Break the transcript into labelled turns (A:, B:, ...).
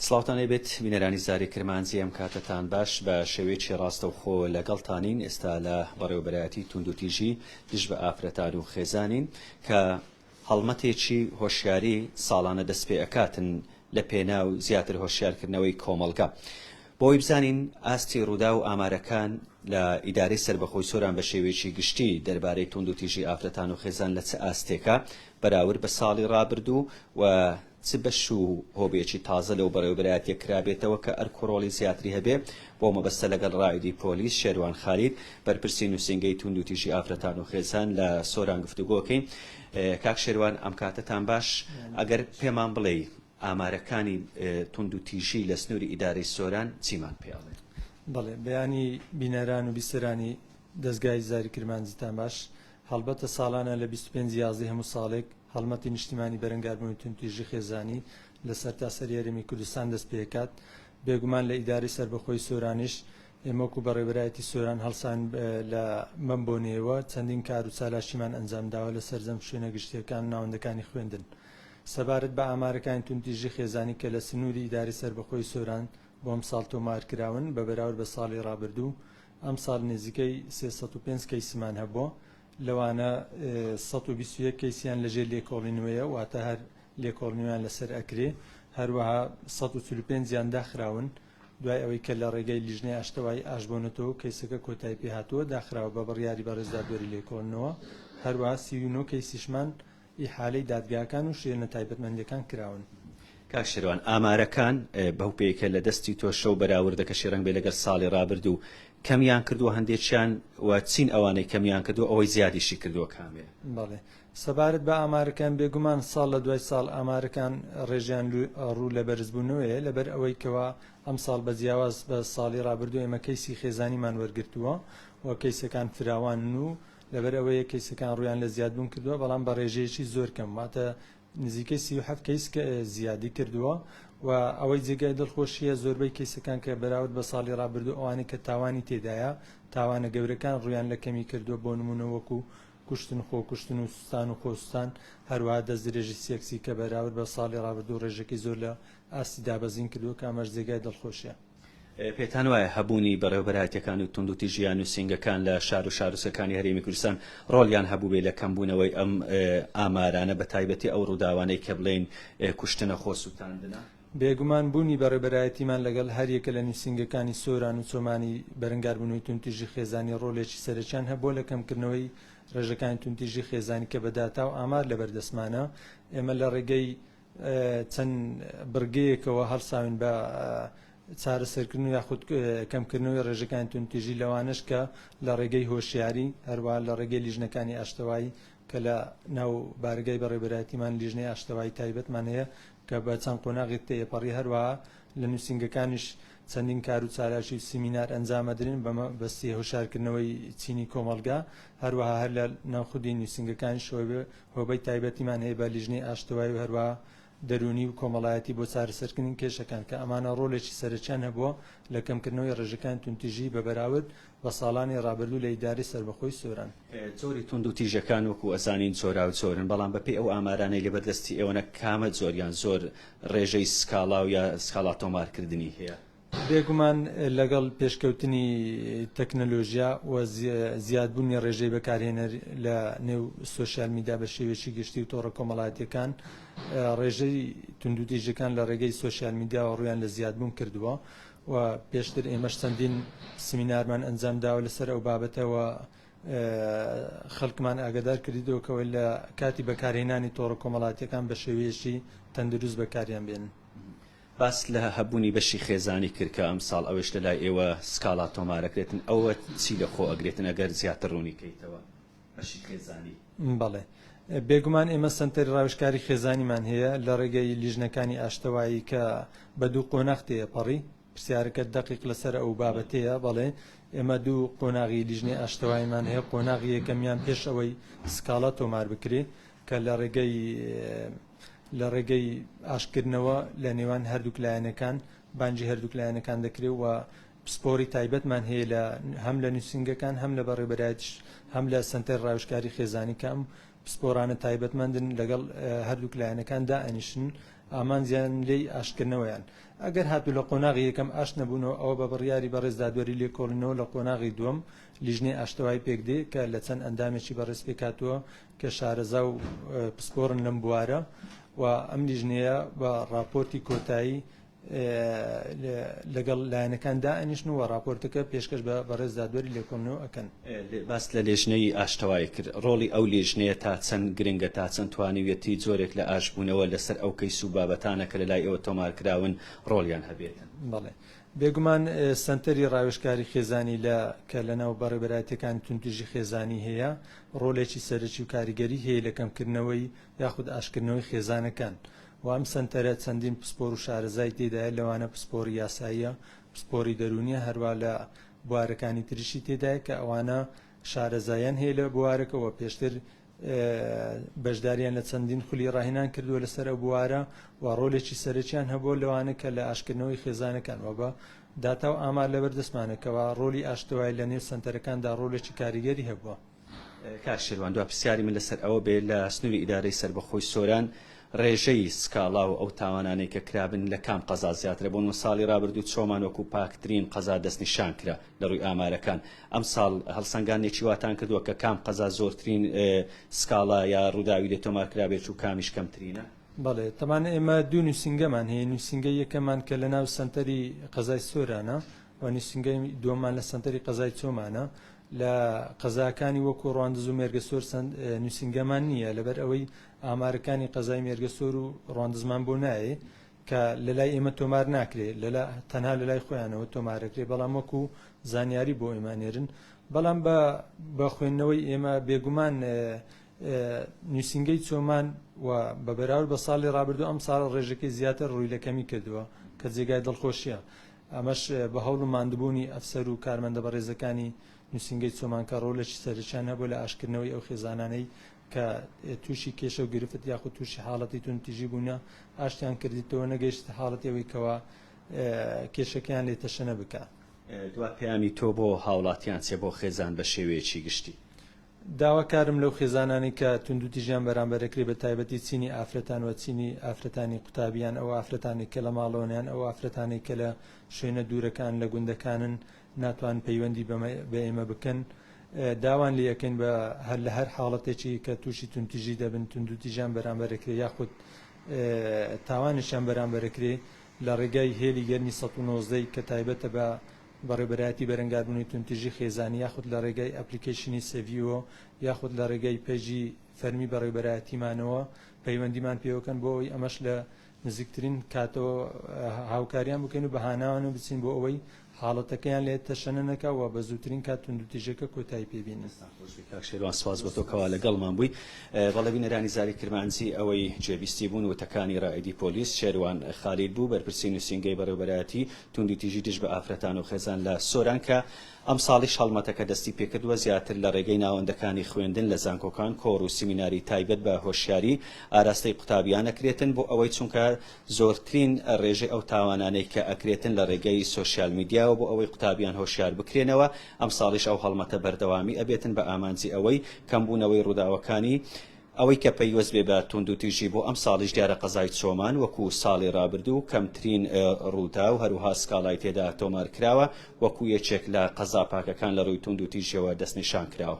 A: سڵاوتان لێبێت بینەرانی زاری کرمانجی ئەم کاتتان باش بە شێوەیەکی ڕاستەوخۆ لەگەڵتانین ئێستا لە بەڕێوەبەرایەتی توندوتیژی دژ بە ئافرەتان و خێزانین کە هەڵمەتێکی هۆشیاری ساڵانە دەست پێ ئەکاتن لە پێناو زیاتر هۆشیارکردنەوەی کۆمەڵگە. بۆی بزانین ئاستی ڕوودا و ئامارەکان لە ئیدارەی سربەخۆی سۆران بە شێوەیەکی گشتی دەربارەی توندوتیژی ئافرەتان و خێزان لە چ ئاستێکە بەراورد بە ساڵی ڕابردوو و چ بەش و هۆبێکی تازە لەو بەڕێوەبەرایەتیە کرابێتەوە کە ئەرکۆڕۆڵی زیاتری هەبێ بۆ مەبەستە لەگەڵ ڕائیدی پۆلیس شێروان خالید بەرپرسی نووسینگەی توندوتیژی ئافرەتان و خێزان لە سۆران گفتوگۆکەین. کاک شێروان ئەم کاتتان باش ئەگەر پێمان بڵێ ئامارەکانی توندوتیژی لە سنووری ئیدارەی سۆران چیمان پێڵێ؟
B: بەڵێ بەیانی بینەران و بیسەرانی دەستگای زاری کرمانجیتان باش هەڵبەتە ساڵانە لە 25 یازدەی هەموو ساڵێک هەڵمەتی نیشتیمانی بەرەنگاربوونی توندوتیژی خێزانی لە سەرتاسەر یاریمی کوردستان دەست پێکات. بێگومان لە ئیداری سربەخۆی سۆرانیش ئێمەکو بەڕێوەبەرایەتی سۆران هەڵسان لە مەم بۆنێەوە چەندین کار و چالاشیمان ئەنجام داوە لە سەرجەم شوێنە گشتیەکان و ناوەندەکانی خوێندن. سەبارەت بە ئامارەکانی توندوتیژی خێزانی کە لە سنووری ئیداری سربەخۆی سۆران بۆ ئەم ساڵ تۆمارکراون بە بەراورد بە ساڵی ڕابردوو، ئەم ساڵ نزیکەی 305 کەیسمان هەبووە، لەوانە 121 کەیسیان لەژێر لێکۆڵینەوەیە واتە هەر لێکۆڵینەوەیان لەسەر ئەکرێ، هەروەها 145 داخراون دوای ئەوەی کە لە ڕێگەی لیژنەی ئاشتەوایی ئاشبۆنەتەوە کەیسەکە کۆتایی پێهاتووە داخراوە بە بڕیاری بەڕێزدادوەری لێکۆڵینەوە، هەروەها 39 کەیسیشمان ئیحالەی دادگاکان و شوێنە تایبەتمەندیەکان کراون.
A: کاک شێروان ئامارەکان بەو پێیکە لە دەستی تۆ شەو بەراوردەکە شێڕنگ بێ لەگەر ساڵی ڕابردوو کەمیان کردووە هەندێکیان و چین ئەوانەی کەمیان کردووە ئەوەی زیادیشی کردووە کامێ؟
B: بەڵێ سەبارەت بە ئامارەکان بێگومان ساڵ لە دوای ساڵ ئامارەکان ڕێژیان ڕوو لە بەرزبوونەوەیە لەبەر ئەوەی کەوا ئەم ساڵ بە جیاواز بە ساڵی ڕابردوو ئێمە کەیسی خێزانیمان وەرگرتووە و کەیسەکان فراوان و لەبەر ئەوەیە کەیسەکان ڕویان لە زیادبوون کردووە، بەڵام بە ڕێژەیەکی زۆر کەم واتە نزیکەی 37 کەیس زیادی کردووە و ئەوەی جێگای دڵخۆشیە زۆربەی کەیسەکان کە بەراورد بە ساڵی ڕابردوو ئەوانەی کە تاوانی تێدایە تاوانە گەورەکان ڕویان لە کەمی کردووە بۆ نمونە وەکو کوشتن خۆکوشتن و سوستان و خۆسوستان، هەروەها دەستدرێژی سێکسی کە بەراورد بە ساڵی ڕابردوو ڕێژەکەی زۆر لە ئاستی دابەزین کردووە کە ئەمەش جێگای دڵخۆشیە.
A: پێتان وایە هەبوونی بەڕێوەبەرایەتیەکان و توندوتیژیان و سینگەکان لە شار و شارۆچکەکانی هەرێمی کوردستان ڕۆڵیان هەبوو بێ لە کەمبوونەوەی ئەم ئامارانە بە تایبەتی ئەو ڕووداوانەی کە بڵێن کوشتنە خۆسووتاندنە؟
B: بێگومان بوونی بەڕێوەبەرایەتیمان لەگەڵ هەریەکە لە نووسینگەکانی سۆران و چۆمانی بەرەنگاربوونەوەی توندوتیژی خێزانی ڕۆڵێکی سەرەکیان هەبووە لە کەمکردنەوەی ڕێژەکانی توندوتیژی خێزانی کە بەداتا و ئامار لەبەردەستمانە. ئێمە لە ڕێگەی چەند بڕگەیەکەوە هەڵساوین بە چارەسەرکردن و یاخود کەمکردنەوەی ڕێژەکانی توندوتیژی لەوانش کە لە ڕێگەی هۆشیاری هەروەها لە ڕێگەی لیژنەکانی ئاشتەوایی کە لە ناو بارگای بەڕێوەبەرایەتیمان لیژنەی ئاشتەوایی تایبەتمان هەیە کە بە چەند قۆناغی تێپەڕی، هەروەها لە نووسینگەکانیش چەندین کار و چالاشی و سیمینار ئەنجامەدرێن بەمە بەستی هۆشارکردنەوەی چینی کۆمەڵگا، هەروەها هەر لە ناوخودی نووسینگەکانی هۆبەی تایبەتیمان هەیە بە لیژنەی ئاشتەوایی و هەروەها دەرونی و کۆمەڵایەتی بۆ چارەسەرکردنی کێشەکان کە ئەمانە ڕۆڵێکی سەرەکیان هەبووە لە کەمکردنەوەی ڕێژەکانی توندوتیژی بە بەراورد بە ساڵانی ڕابردوو لە ئیداری سربەخۆی سۆران.
A: جۆری توندوتیژەکان وەکو ئەزانین چۆرا و چۆرن، بەڵام بەپێی ئەو ئامارانەی لەبەردەستی ئێوەنە کامە زۆریان زۆر ڕێژەی سکاڵا و یا سکاڵا تۆمارکردنی هەیە؟
B: بێگومان لەگەڵ پێشکەوتنی تەکنەلۆژیا و زیادبوونی ڕێژەی بەکارهێنەر لە نێو سۆشیال میدیا بە شێوێکی گشتی و تۆڕە کۆمەڵایەتیەکان ڕێژەی توندوتیژەکان لە ڕێگەی سۆشیال میدیا و ڕویان لە زیادبوون کردووە و پێشتر ئێمەش چەندین سمینارمان ئەنجام داوە لەسەر ئەو بابەتەوە خەڵکمان ئاگادار کردیتەوە لە کاتی بەکارهێنانی تۆڕە کۆمەڵایەتیەکان بە شێوەیەکی تەندروست بەکاریان بێنن.
A: باس لە هەبوونی بەشی خێزانی کرد کە ئەم ساڵ ئەوەش لەلای ئێوە سکاڵا تۆمارەکرێتن، ئەوە چی لە خۆ ئەگرێتن ئەگەر زیاتر ڕوونی کەیتەوە بەشی خێزانی؟
B: بەڵێ بێگومان ئێمە سنتەری ڕاوشکاری خێزانیمان هەیە لە ڕێگەی لیژنەکانی ئاشتەوایی کە بە دوو قۆناغ تێپەڕی، پرسیارەکە دقیق لەسەر ئەو بابەتەیە. بەڵێ ئێمە دوو قۆناغی لیژنەی ئاشتەواییمان هەیە، قۆناغی یەکەمیان پێش ئەوەی سکاڵا تۆمار بکرێ کە لە ڕێگەی ئاشکردنەوە لە نێوان هەردووک لایەنەکان بانجی هەردووک لایەنەکان دەکرێت و پسپۆری تایبەتمان هەیە لە هەم لە نووسینگەکان هەم لە بەڕێوەبەرایەتیش هەم لە سنتەر ڕاوشکاری خێزانی کەم پسپۆرانە تایبەتمەندن لەگەڵ هەردووک لایەنەکان دائەنیشن ئامانجیان لێی ئاشکردنەوەیان ئەگەر هاتوو لە قۆناغی یەکەم ئاش نەبوونەوە ئەوە بە بڕیاری بەڕێز دادوەری لێکۆڵینەوە لە قۆناغی دووەم لیژنەی ئاشتەوای پێکدێ کە لە چەند ئەندامێکی بەڕێز پێکاتووە کە شارەزا و پسپۆڕن لەم بوارە و ئەم لیژنەیە بە راپۆرتی کۆتایی لەگەڵ لایەنەکان دائنیشن و راپۆرتەکە پێشکەش بە بەڕێز دادوەری لێکۆڵینەوە ئەکەن.
A: باس لە لێژنەی ئاشتەوای کرد ڕۆڵی ئەو لێژنەیە تا چەند گرنگە تا چەند توانیوێتی جۆرێک لە ئاشبوونەوە لەسەر ئەو کەیس و بابەتانە کە لەلای ئەوە تۆمارکراون ڕۆڵیان هەبێتن.
B: بەڵێ بێگومان سنتەری ڕاوێژکاری خێزانی کە لەناو بەڕێبەرایەتەکانی توندوتیژی خێزانی هەیە ڕۆڵێکی سەرەکی و کاریگەری هەیە لە کەمکردنەوەی یاخود ئاشکردنەوەی خێزانەکان و ئەم سنتەرە چەندین پسپۆر و شارەزای تێدایە لەوانە پسپۆری یاساییە پسپۆری دەرونیە هەروە لە بوارەکانی تریشی تێدایە کە ئەوانە شارەزایان هەیە لە بوارەکەەوە پێشتر بەشداریان لە چەندین خولی ڕاهێنان کردووە لەسەر ئەو بوارە و ڕۆلێکی سەرەکیان هەبوو لەوانە کە لە ئاشکردنەوەی خێزانەکان وە بە داتا و ئامار لەبەردەستمانەکەەوە ڕۆلی ئاشتەوای لە نێو سنتەرەکاندا ڕۆلێکی کاریگەری هەبووە.
A: کاک شێروان دو پرسیاری من لەسەر ئەوە بێ لە سنووری ئیدارەی سەربەخۆی سۆران ڕێژەی سکاڵا و ئەو تاوانانەی کە کرابن لە کام قەزا زیاترە بۆن ساڵی ڕابردوو چۆمان وەکو پاکترین قەزا دەستنیشان کرا لە ڕووی ئامارەکان ئەم ساڵ هەڵسەنگانێکی واتان کردووە کە کام قەزا زۆرترین سکاڵا یا ڕووداوی لێ تۆمارکرابێت و کامیش کەمترینە.
B: بەڵێ تەمانە ئێمە دوو نووسنگەمان هەیە نووسنگە یەکەمان کە لە ناو سنتەری قەزای سۆرانە و نووسنگەی دووەمان لە سنتەری قەزای چۆمانە لە قەزاکانی وەکو ڕواندز و مێرگەسۆر نووسنگەمان نییە لەبەر ئەوەی ئامارەکانی قەزای مێرگەسۆر و ڕواندزمان بۆ نایە کە لەلای ئێمە تۆمار ناکرێت تەنها لەلای خۆیانەوە تۆمارەکرێت بەڵام وەکو زانیاری بۆ ئێمانێرن بەڵام بە خوێندنەوەی ئێمە بێگومان نووسنگەی چۆمان و بە بەراورد بە ساڵی ڕابردوو ئەم ساڵ ڕێژەکەی زیاتر ڕوویلەکەمی کردووە کە جێگای دڵخۆشیە ئەمەش بە هەوڵ و ماندبوونی ئەفسەر و کارمەندە بەڕێزەکانی نووسنگەی چۆمان کە ڕۆلێکی سەرچیان هەبوو لە ئاشکردنەوەی ئەو خێزانانەی کە تووشی کێشە و گرفت یاخود تووشی حاڵەتی توندوتیژی بوونە ئاشتیان کردیتەوە نەگەیشت حاڵەتەوەی کەەوە کێشەکەیان لێ تەشەنە بکە.
A: دوا پەیامی تۆ بۆ هاوڵاتیان چێ بۆ خێزان بە شێوەیەکی گشتی
B: داواکارم لەو خێزانانی کە توندوتیژیان بەرامبەرەکرێ بە تایبەتی چینی ئافرەتان و چینی ئافرەتانی قوتابیان ئەو ئافرەتانی کە لە ماڵۆنیان ئەو ئافرەتانی کە لە شوێنە دوورەکان لە گوندەکانن ناتوان پەیوەندی بە ئێمە بکەن داوان لێ یەکەین بە هەر لە هەر حاڵەتێکی کە تووشی توندوتیژی دەبن توندوتیژیان بەرامبەرەکرێ یاخود تاوانشیان بەرامبەرەکرێ لە ڕێگای هێلی گەرمی 1990 کە تایبەتە بە بەڕێبەرایەتی بەرەنگاربوونی توندوتیژی خێزانی یاخود لە ڕێگای ئەپلیکیشنی سڤیۆ یاخود لە ڕێگای پێیجی فەرمی بەڕێبەرایەتیمانەوە پەیوەندیمان پێوەکەن بۆ ئەوەی ئەمەش لە نزیکترین کاتەوە هاوکاریان بکەین و بەهاناوان و بچین بۆ ئەوەی حاڵەتەکەیان لێ تەشەنە نەکەوە بە زووترین کات توندوتیژەکە کۆتایی پێبینن.
A: شێروان سواز بۆ تۆکەوا لەگەڵمان بووی بەڵێ بینەرانی زاری کرمانجی ئەوەی جێویستی بوون وتەکانی ڕائیدی پۆلیس شێروان خالید بوو بەرپرسی نووسنگەی بەڕێوەبەرایەتی توندوتیژی دژ بە ئافرەتان و خێزان لە سۆران کە ئەم ساڵیش هەڵمەتەکە دەستی پێکردووە زیاتر لە ڕێگەی ناوەندەکانی خوێندن لە زانکۆکان کۆڕ و سیمیناری تایبەت بە هۆشیاری ئاراستەی قوتابیان ئەکرێتن بۆ ئەوەی چونکە زۆرترین ڕێژەی ئەو تاوانانەی کە ئەکرێتن لە ڕێگەی سۆشیال میدیاوە بۆ ئەوەی قوتابیان هۆشیار بکرێنەوە ئەم ساڵیش ئەو هەڵمەتە بەردەوامی ئەبێتن بە ئامانجی ئەوەی کەمبوونەوەی ڕووداوەکانی ئەوەی کە پەیوەست بێ بە توندوتیژی بۆ ئەم ساڵیش دیارە قەزای چۆمان وەکو ساڵی ڕابردوو کەمترین ڕوودا و هەروها سکاڵای تێدا تۆمار کراوە وەکو یەکێک لە قەزا پاکەکان لە ڕووی توندوتیژیەوە دەستنیشان کراوە.